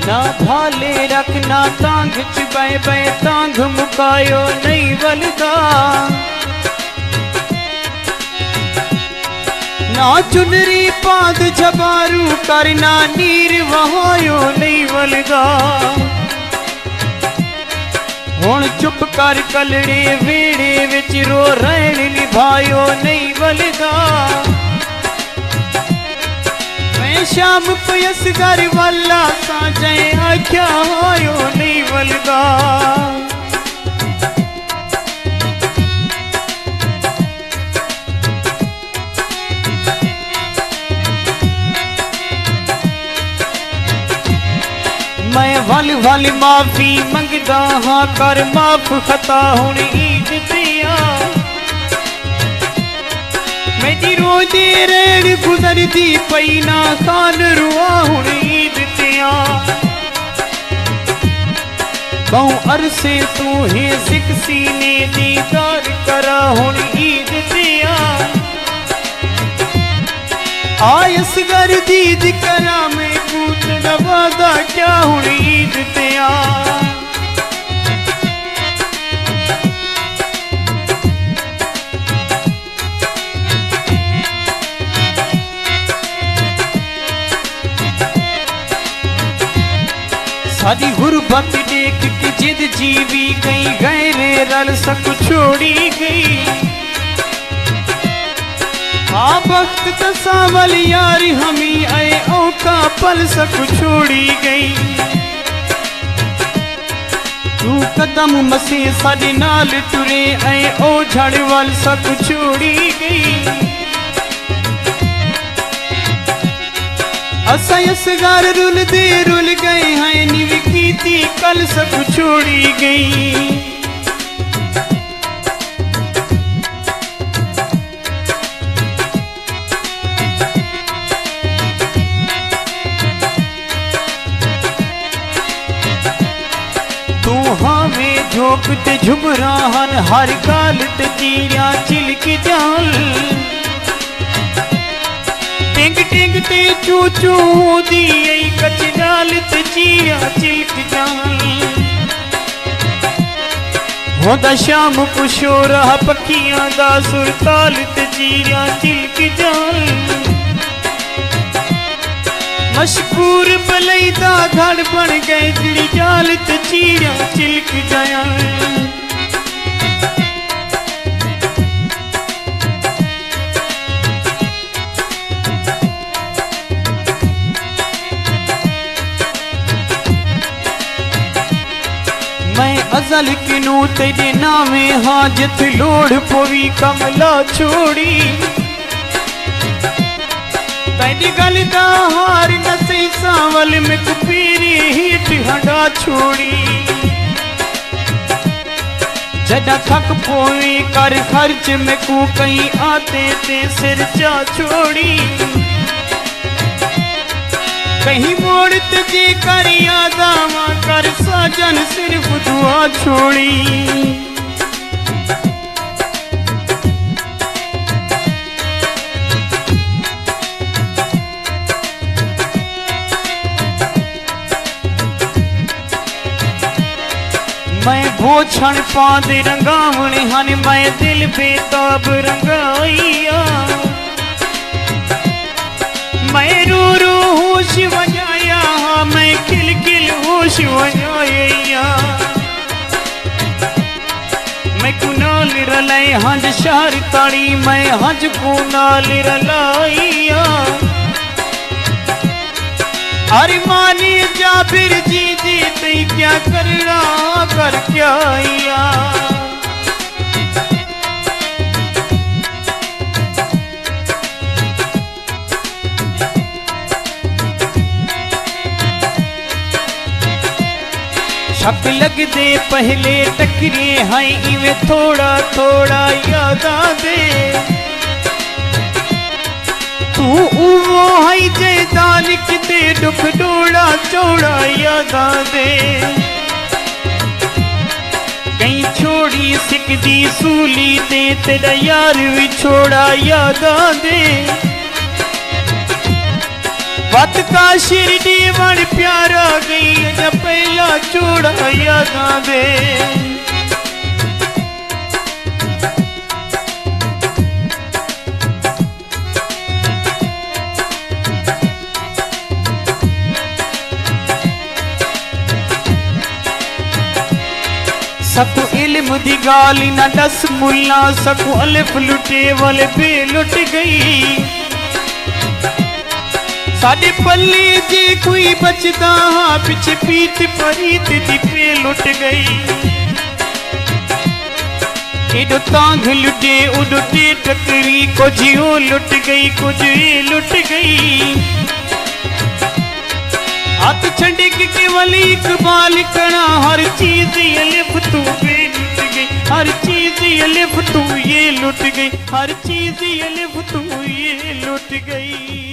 ना भाले रखना तांग चुबाए बे तांग मुकायो नहीं वलदा ना चुनरी पाद जबारू करना नीर वहायो नहीं वलदा हुण चुप कर कलड़े वेड़े विच रो रहन निभायो नहीं वलदा मैं शाम पयस घर वाला साजे आख्या होयो नहीं वलदा मैं वल वल माफी मंगदा हाँ कर माफ खता हुण ईद दिया मेरी रोजे रेड़ गुजरदी पई ना खान रुआ हुण ईद दिया बहु अरसे तू है सिख सीने दीदार करा हुण ईद दिया आयस घर दीद करा मैं पूत नवादा क्या हुण ईद दिया सादी गुरबत देख के जिद जीवी गई गैरे रल सक छोड़ी गई हाँ वक्त तसावल यारी हमी आए औका पल सक छोड़ी गई तू कदम मसे साडे नाल टुरे आए ओ झड़ वल सक छोड़ी गई असा असगार रुल दे रुल गए हैं निव कीती कल सक छोड़ी गई झोंक ते झुमराहन हर गाल ते चीरिया चिलक जाल टिंग टिंग ते चू चू दी कचनाल ते चीरिया चिलक जाल होंदा शाम को शोरा पखियां दा सुरताल ते चीरिया चिलक जाल मशहूर बलैदा घर बन गए जिड़ी जाल ते चीड़िया चिलक जाया मैं अजल किनू तेरे नामे हाजत लोड़ पोवी कमला छोड़ी तेरी गल दा हार नसी सावल में कुपीरी हीट हंडा छोड़ी जदा थक पोई कर खर्च में कू कहीं आते ते सिर जा छोड़ी कहीं मोड़ तुझे कर यादावा कर साजन सिर्फ दुआ छोड़ी मैं वो क्षण पाद रंगावने हन मैं दिल बेताब रंगाइया मैं रो रो होश वजाया मैं खिल खिल होश वजाया मैं कुनाल रलाई हंज शहर ताड़ी मैं हंज कुनाल रलाइया अरे मानी जाबिर जी दी तई क्या करना कर क्या आया शक लग दे पहले टकरे हैं इवे थोड़ा थोड़ा याद आ दे तू वो है जैदान किते दुख डोड़ा चौड़ा याद आ दे कहीं छोड़ी सिकदी सूली दे तेरा यार भी छोड़ा याद आ दे बात मौत का शिरडी बड़ प्यारा गई जब पहला चूड़ा यादा दे सकु इल्म दी गाली ना दस मुल्ला सकु अलिफ लुटे वाले बे लुट गई साडे पल्ले जे कोई बचदा हाँ पिछे पीत परीत दी पे लुट गई एडो तांग लुटे उडो टे टकरी कुछ ओ लुट गई कुछ ए लुट गई हाथ छड़े के केवल इकबाल कणा हर चीज अलिफ तू बे लुट गई हर चीज अलिफ तू ये लुट गई हर चीज अलिफ तू ये लुट गई।